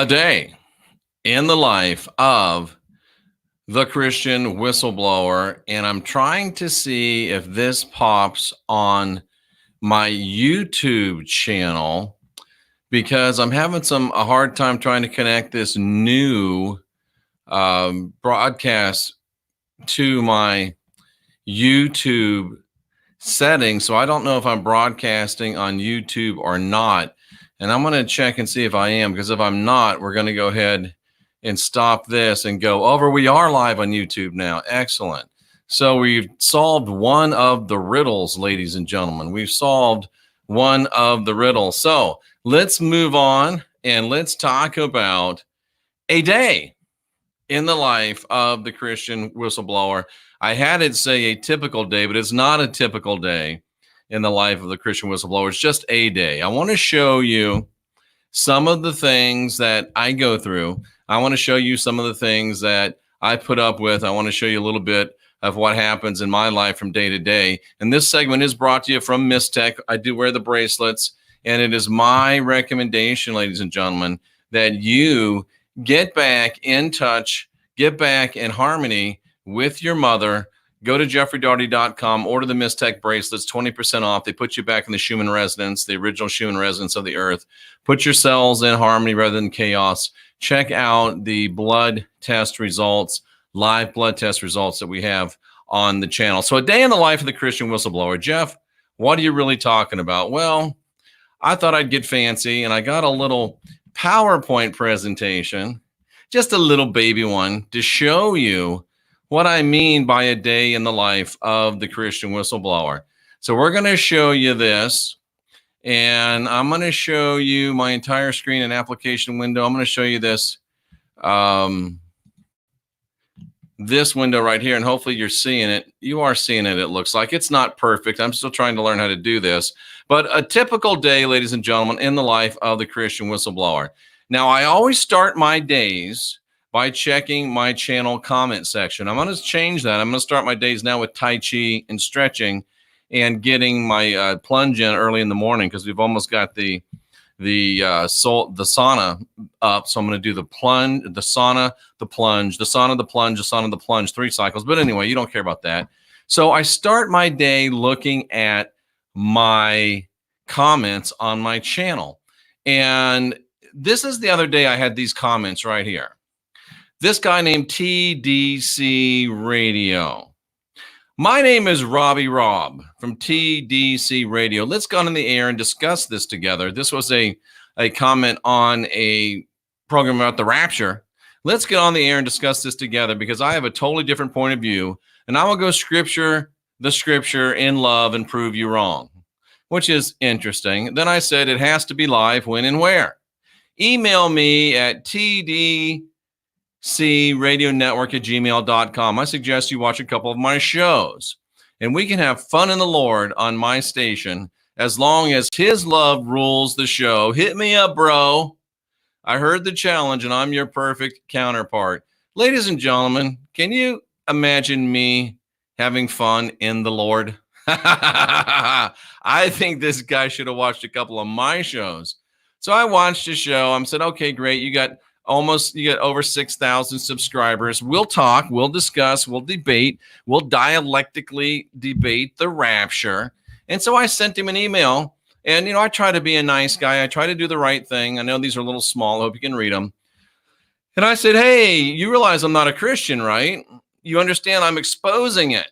A day in the life of the Christian whistleblower, and I'm trying to see if this pops on my YouTube channel because I'm having a hard time trying to connect this new broadcast to my YouTube settings. So I don't know if I'm broadcasting on YouTube or not. And I'm going to check and see if I am, because if I'm not, we're going to go ahead and stop this and go over. We are live on YouTube now. Excellent. So we've solved one of the riddles, ladies and gentlemen. We've solved one of the riddles. So let's move on and let's talk about a day in the life of the Christian whistleblower. I had it say a typical day, but it's not a typical day in the life of the Christian whistleblower. It's just a day. I want to show you some of the things that I go through. I want to show you some of the things that I put up with. I want to show you a little bit of what happens in my life from day to day. And this segment is brought to you from Mystech. I do wear the bracelets, and it is my recommendation, ladies and gentlemen, that you get back in touch, get back in harmony with your mother. Go to jeffreydaugherty.com, order the Mystech bracelets, 20% off. They put you back in the Schumann resonance, the original Schumann resonance of the earth. Put your cells in harmony rather than chaos. Check out the blood test results, live blood test results that we have on the channel. So a day in the life of the Christian whistleblower. Jeff, what are you really talking about? Well, I thought I'd get fancy, and I got a little PowerPoint presentation, just a little baby one, to show you what I mean by a day in the life of the Christian whistleblower. So we're going to show you this, and I'm going to show you my entire screen and application window. I'm going to show you this, this window right here, and hopefully you're seeing it. You are seeing it, it looks like. It's not perfect. I'm still trying to learn how to do this. But a typical day, ladies and gentlemen, in the life of the Christian whistleblower. Now, I always start my days by checking my channel comment section. I'm going to change that. I'm going to start my days now with Tai Chi and stretching and getting my plunge in early in the morning, because we've almost got the sauna up. So I'm going to do the plunge, the sauna, the plunge, the sauna, the plunge, the sauna, the plunge, 3 cycles. But anyway, you don't care about that. So I start my day looking at my comments on my channel. And this is the other day I had these comments right here. This guy named TDC Radio. My name is Robbie Rob from TDC Radio. Let's go on the air and discuss this together. This was a comment on a program about the rapture. Let's get on the air and discuss this together, because I have a totally different point of view, and I will go the scripture in love and prove you wrong, which is interesting. Then I said it has to be live, when and where. Email me at tdcradionetwork@gmail.com. I suggest you watch a couple of my shows, and we can have fun in the Lord on my station as long as His love rules the show. Hit me up, bro. I heard the challenge, and I'm your perfect counterpart. Ladies and gentlemen, can you imagine me having fun in the Lord? I think this guy should have watched a couple of my shows. So I watched a show. I said, okay, great. You got over 6,000 subscribers. We'll talk, we'll discuss, we'll debate, we'll dialectically debate the rapture. And so I sent him an email, and, I try to be a nice guy. I try to do the right thing. I know these are a little small. I hope you can read them. And I said, hey, you realize I'm not a Christian, right? You understand I'm exposing it.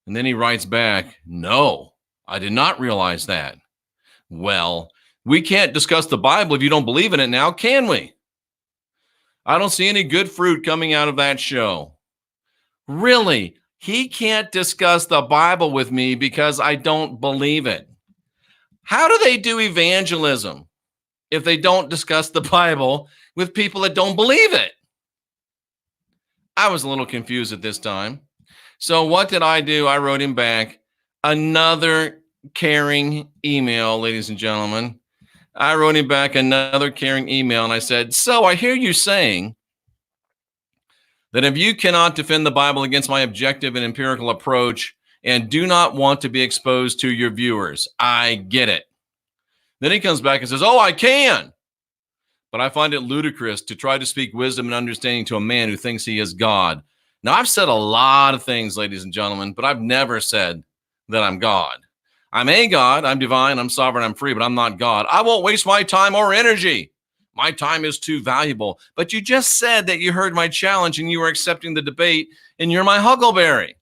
And then he writes back, no, I did not realize that. Well, we can't discuss the Bible if you don't believe in it now, can we? I don't see any good fruit coming out of that show. Really? He can't discuss the Bible with me because I don't believe it. How do they do evangelism if they don't discuss the Bible with people that don't believe it? I was a little confused at this time. So what did I do? I wrote him back another caring email, ladies and gentlemen. I wrote him back another caring email, and I said, so I hear you saying that if you cannot defend the Bible against my objective and empirical approach and do not want to be exposed to your viewers, I get it. Then he comes back and says, oh, I can, but I find it ludicrous to try to speak wisdom and understanding to a man who thinks he is God. Now, I've said a lot of things, ladies and gentlemen, but I've never said that I'm God. I'm a God, I'm divine, I'm sovereign, I'm free, but I'm not God. I won't waste my time or energy. My time is too valuable. But you just said that you heard my challenge and you were accepting the debate, and you're my huckleberry.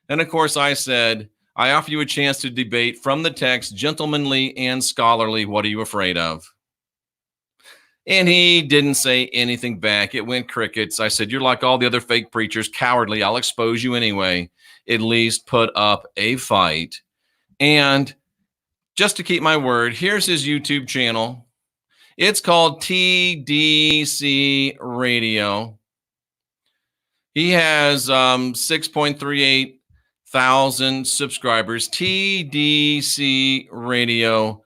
And of course, I said, I offer you a chance to debate from the text, gentlemanly and scholarly. What are you afraid of? And he didn't say anything back. It went crickets. I said, you're like all the other fake preachers, cowardly. I'll expose you anyway. At least put up a fight. And just to keep my word, here's his YouTube channel. It's called TDC Radio. He has 6.38 thousand subscribers. TDC Radio,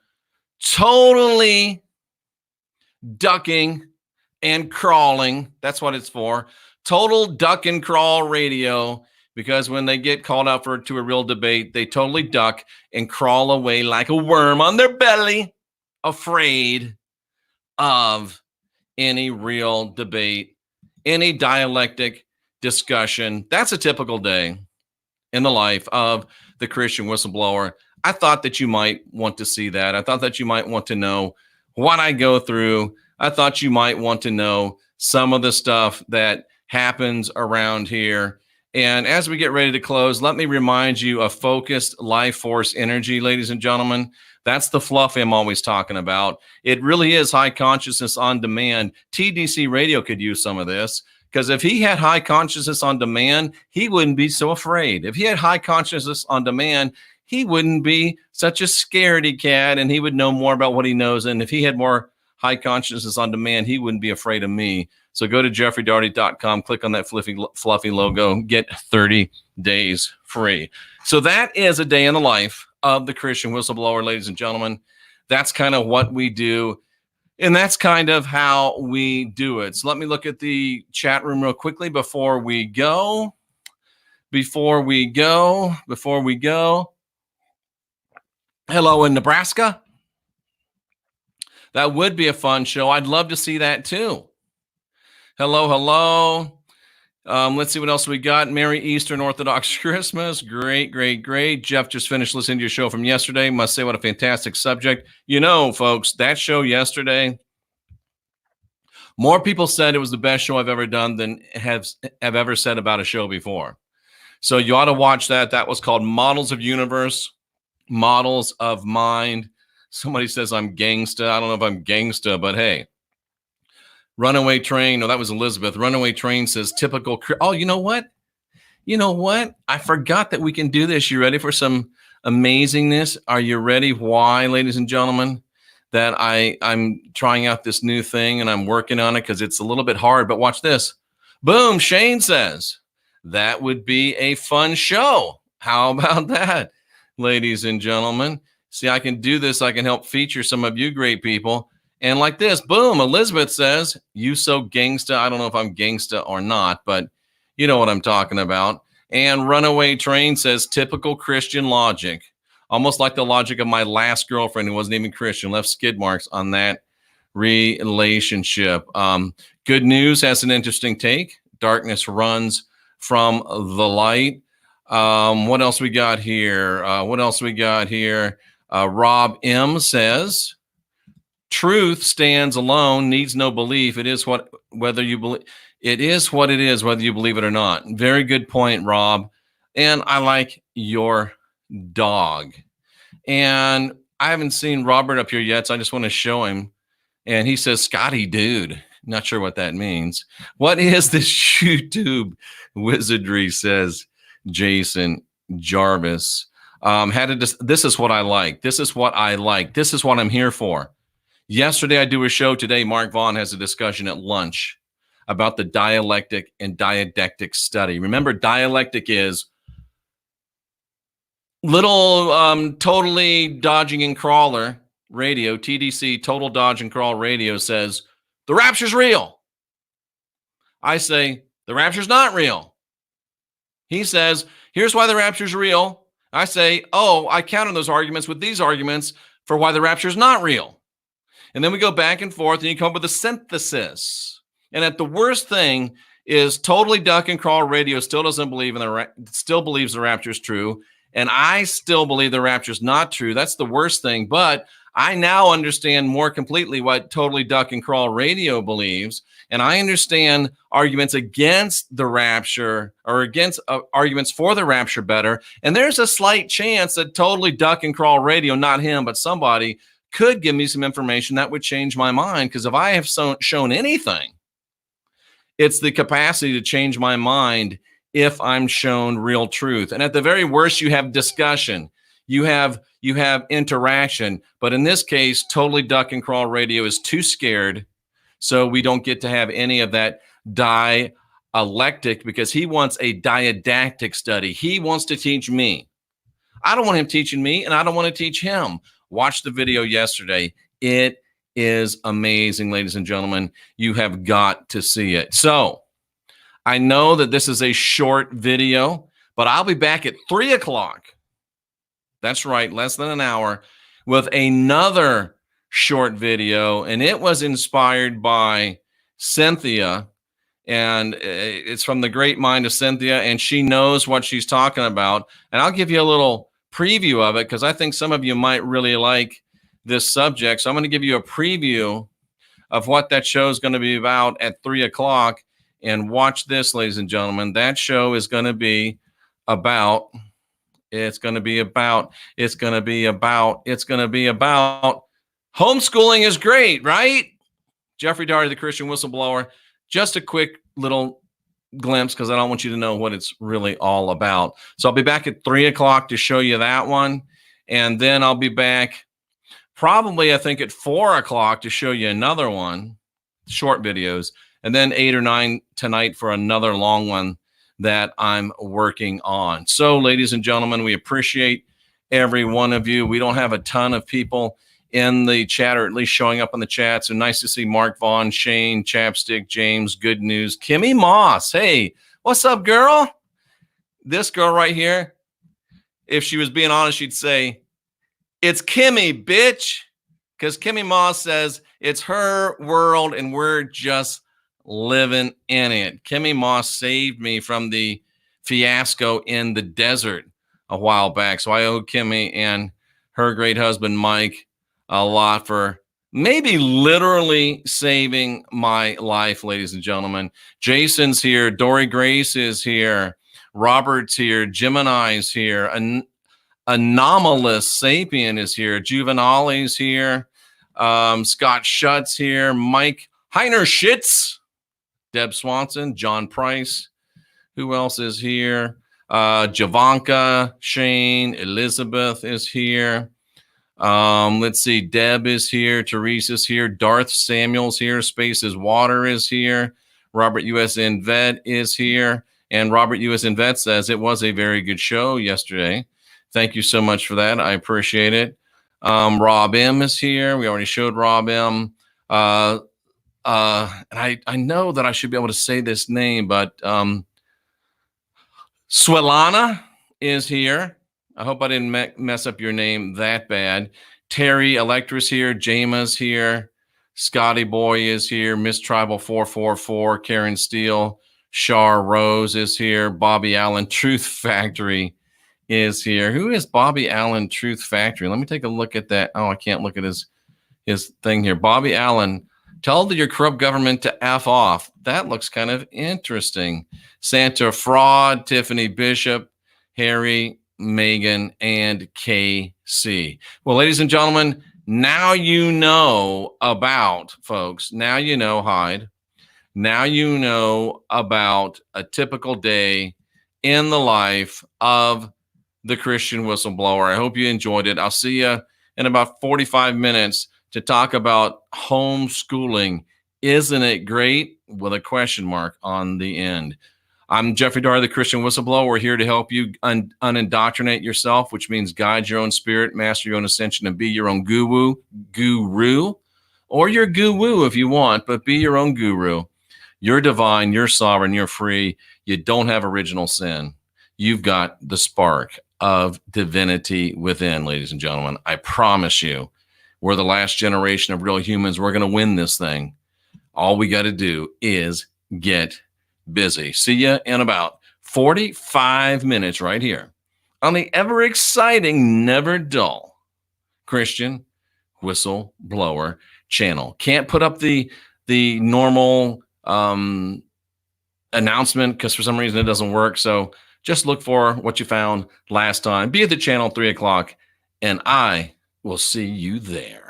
totally ducking and crawling. That's what it's for. Total duck and crawl radio, because when they get called out to a real debate, they totally duck and crawl away like a worm on their belly, afraid of any real debate, any dialectic discussion. That's a typical day in the life of the Christian whistleblower. I thought that you might want to see that. I thought that you might want to know what I go through. I thought you might want to know some of the stuff that happens around here. And as we get ready to close, let me remind you of focused life force energy, ladies and gentlemen. That's the fluff I'm always talking about. It really is high consciousness on demand. TDC Radio could use some of this, because if he had high consciousness on demand, he wouldn't be so afraid. If he had high consciousness on demand, he wouldn't be such a scaredy cat, and he would know more about what he knows. And if he had more high consciousness on demand, he wouldn't be afraid of me. So go to jeffreydaugherty.com, click on that fluffy logo, get 30 days free. So that is a day in the life of the Christian whistleblower, ladies and gentlemen. That's kind of what we do, and that's kind of how we do it. So let me look at the chat room real quickly before we go. Hello in Nebraska. That would be a fun show. I'd love to see that too. Hello. Let's see what else we got. Merry Eastern Orthodox Christmas. Great. Jeff just finished listening to your show from yesterday. Must say, what a fantastic subject. You know, folks, that show yesterday, more people said it was the best show I've ever done than have ever said about a show before. So you ought to watch that. That was called Models of Universe, Models of Mind. Somebody says I'm gangsta. I don't know if I'm gangsta, but hey. Runaway Train. No, that was Elizabeth. Runaway Train says typical. Oh, you know what? I forgot that we can do this. You ready for some amazingness? Are you ready? Why, ladies and gentlemen, that I'm trying out this new thing and I'm working on it because it's a little bit hard, but watch this. Boom. Shane says that would be a fun show. How about that, ladies and gentlemen? See, I can do this. I can help feature some of you great people. And like this, boom, Elizabeth says, you so gangsta. I don't know if I'm gangsta or not, but you know what I'm talking about. And Runaway Train says, typical Christian logic, almost like the logic of my last girlfriend who wasn't even Christian, left skid marks on that relationship. Good News has an interesting take. Darkness runs from the light. What else we got here? Rob M says, truth stands alone, needs no belief. It is what it is, whether you believe it or not. Very good point, Rob. And I like your dog. And I haven't seen Robert up here yet, so I just want to show him. And he says, Scotty, dude. Not sure what that means. What is this YouTube wizardry, says Jason Jarvis. This is what I like. This is what I'm here for. Yesterday, I do a show. Today, Mark Vaughn has a discussion at lunch about the dialectic and didactic study. Remember, dialectic is little totally dodging and crawler radio, TDC, total dodge and crawl radio, says, the rapture's real. I say, the rapture's not real. He says, here's why the rapture's real. I say, oh, I counter those arguments with these arguments for why the rapture's not real. And then we go back and forth, and you come up with a synthesis. And at the worst thing is totally duck and crawl radio still doesn't believe in still believes the rapture is true. And I still believe the rapture is not true. That's the worst thing. But I now understand more completely what totally duck and crawl radio believes. And I understand arguments against the rapture or against arguments for the rapture better. And there's a slight chance that totally duck and crawl radio, not him, but somebody, could give me some information that would change my mind. Because if I have shown anything, it's the capacity to change my mind if I'm shown real truth. And at the very worst, you have discussion. You have interaction. But in this case, totally duck and crawl radio is too scared. So we don't get to have any of that dialectic because he wants a didactic study. He wants to teach me. I don't want him teaching me, and I don't want to teach him. Watch the video yesterday. It is amazing, ladies and gentlemen. You have got to see it. So I know that this is a short video, but I'll be back at 3 o'clock. That's right, less than an hour, with another short video. And it was inspired by Cynthia. And it's from the great mind of Cynthia, and she knows what she's talking about. And I'll give you a little preview of it because I think some of you might really like this subject. So I'm going to give you a preview of what that show is going to be about at 3 o'clock. And watch this, ladies and gentlemen. That show is going to be about, homeschooling is great, right? Jeffrey Daugherty, the Christian Whistleblower. Just a quick little glimpse because I don't want you to know what it's really all about. So I'll be back at 3 o'clock to show you that one. And then I'll be back probably, I think, at 4 o'clock to show you another one, short videos. And then 8 or 9 tonight for another long one that I'm working on. So, ladies and gentlemen, we appreciate every one of you. We don't have a ton of people in the chat, or at least showing up on the chat. So nice to see Mark Vaughn, Shane, Chapstick, James, Good News, Kimmy Moss. Hey, what's up, girl? This girl right here, if she was being honest, she'd say, it's Kimmy, bitch. Because Kimmy Moss says it's her world and we're just living in it. Kimmy Moss saved me from the fiasco in the desert a while back. So I owe Kimmy and her great husband, Mike, a lot for maybe literally saving my life, ladies and gentlemen. Jason's here. Dory Grace is here. Robert's here. Gemini's here. Anomalous Sapien is here. Juvenali's here. Scott Schutz here. Mike Heinerschitz. Deb Swanson. John Price. Who else is here? Javanka, Shane, Elizabeth is here. Let's see. Deb is here. Teresa's here. Darth Samuel's here. Space is Water is here. Robert USN Vet is here. And Robert USN Vet says it was a very good show yesterday. Thank you so much for that. I appreciate it. Rob M is here. We already showed Rob M. And I know that I should be able to say this name, but Swelana is here. I hope I didn't mess up your name that bad. Terry Electra's here. Jama's here. Scotty Boy is here. Miss Tribal 444. Karen Steele. Shar Rose is here. Bobby Allen Truth Factory is here. Who is Bobby Allen Truth Factory? Let me take a look at that. Oh, I can't look at his thing here. Bobby Allen, tell your corrupt government to F off. That looks kind of interesting. Santa Fraud, Tiffany Bishop, Harry, Megan, and KC. Well, ladies and gentlemen, now you know about, folks, now you know, Hyde. Now you know about a typical day in the life of the Christian Whistleblower. I hope you enjoyed it. I'll see you in about 45 minutes to talk about homeschooling. Isn't it great? With a question mark on the end. I'm Jeffrey Daugherty, the Christian Whistleblower. We're here to help you unindoctrinate yourself, which means guide your own spirit, master your own ascension, and be your own guru, or your guru if you want, but be your own guru. You're divine, you're sovereign, you're free. You don't have original sin. You've got the spark of divinity within, ladies and gentlemen. I promise you. We're the last generation of real humans. We're going to win this thing. All we got to do is get busy. See you in about 45 minutes right here on the ever exciting, never dull Christian Whistleblower channel. Can't put up the normal announcement because for some reason it doesn't work. So just look for what you found last time. Be at the channel 3 o'clock, and I will see you there.